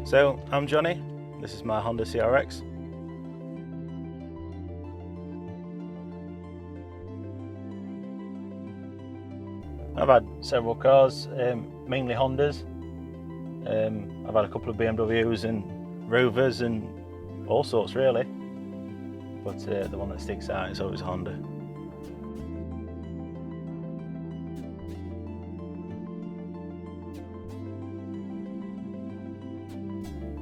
So, I'm Jonny, this is my Honda CRX. I've had several cars, mainly Hondas. I've had a couple of BMWs and Rovers and all sorts really, but the one that sticks out is always Honda.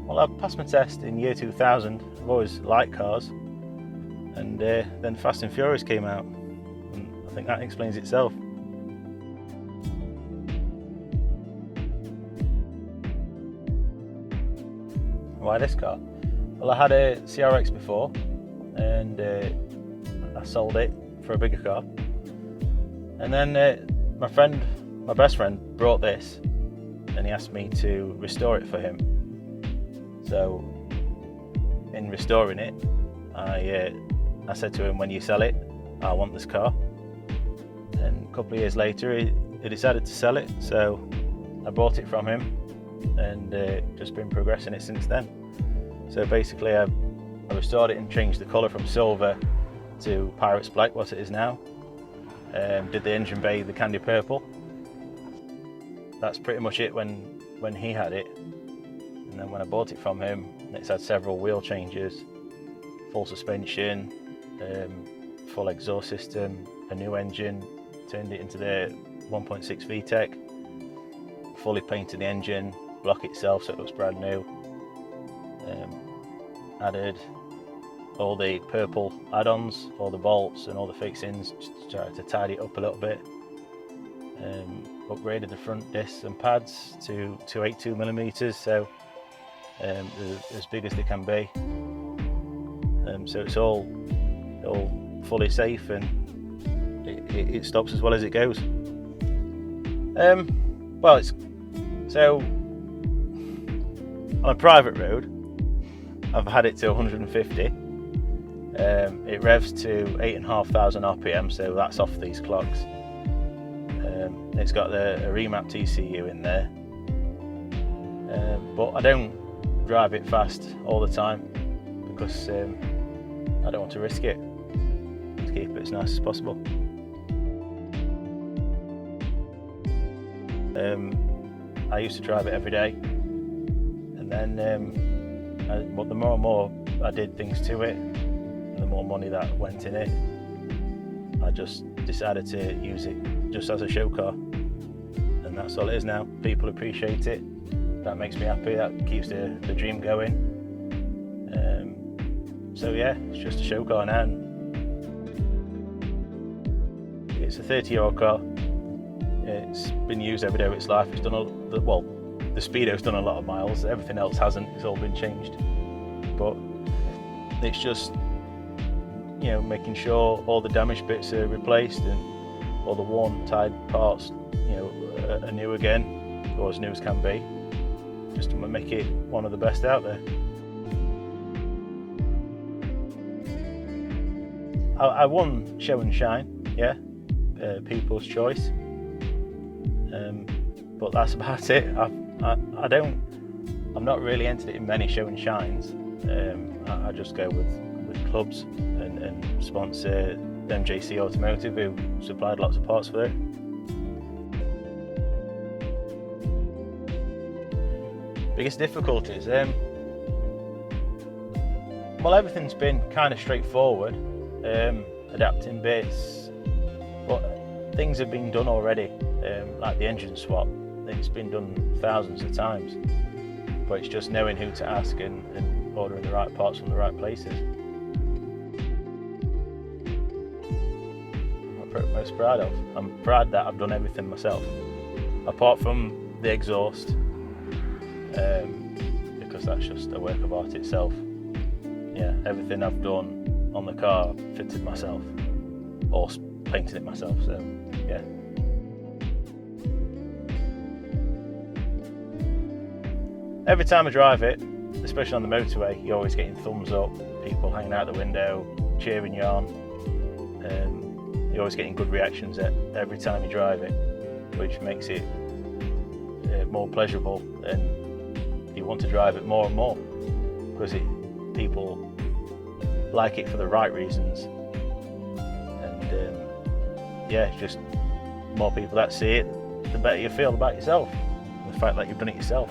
Well, I passed my test in year 2000. I've always liked cars, and then Fast and Furious came out, and I think that explains itself. Why this car? Well, I had a CRX before, and I sold it for a bigger car, and then my best friend brought this, and he asked me to restore it for him. So in restoring it, I said to him, when you sell it, I want this car. And a couple of years later, he decided to sell it, so I bought it from him, and just been progressing it since then. So basically I restored it and changed the colour from silver to Pirate's Black, what it is now. Did the engine bay the candy purple. That's pretty much it when he had it. And then when I bought it from him, it's had several wheel changes, full suspension, full exhaust system, a new engine, turned it into the 1.6 VTEC, fully painted the engine, block itself so it looks brand new, added all the purple add-ons, all the bolts and all the fixings, just to try to tidy it up a little bit. Upgraded the front discs and pads to 282mm, so as big as they can be, so it's all fully safe, and it stops as well as it goes. Well, so on a private road I've had it to 150. It revs to 8,500 RPM, so that's off these clocks. It's got a remapped ECU in there, but I don't drive it fast all the time because I don't want to risk it, to keep it as nice as possible. I used to drive it every day, and then but the more and more I did things to it, and the more money that went in it, I just decided to use it just as a show car, and that's all it is now. People appreciate it. That makes me happy, that keeps the dream going. So yeah, it's just a show car now. It's a 30-year-old car. It's been used every day of its life. It's done the Speedo's done a lot of miles, everything else hasn't, it's all been changed. But it's just, you know, making sure all the damaged bits are replaced and all the worn, tired parts, you know, are new again, or as new as can be, just to make it one of the best out there. I won Show and Shine, yeah, People's Choice, but that's about it. I'm not really entered in many Show and Shines. I just go with clubs and sponsor MJC Automotive, who supplied lots of parts for it. Biggest difficulties? Well, everything's been kind of straightforward, adapting bits, but things have been done already, like the engine swap. It's been done thousands of times, but it's just knowing who to ask and ordering the right parts from the right places. I'm most proud of. I'm proud that I've done everything myself, apart from the exhaust, because that's just a work of art itself. Yeah, everything I've done on the car fitted myself, or painted it myself, so yeah. Every time I drive it, especially on the motorway, you're always getting thumbs up, people hanging out the window, cheering you on. You're always getting good reactions every time you drive it, which makes it more pleasurable and you want to drive it more and more, because people like it for the right reasons. And yeah, it's just more people that see it, the better you feel about yourself, the fact that you've done it yourself.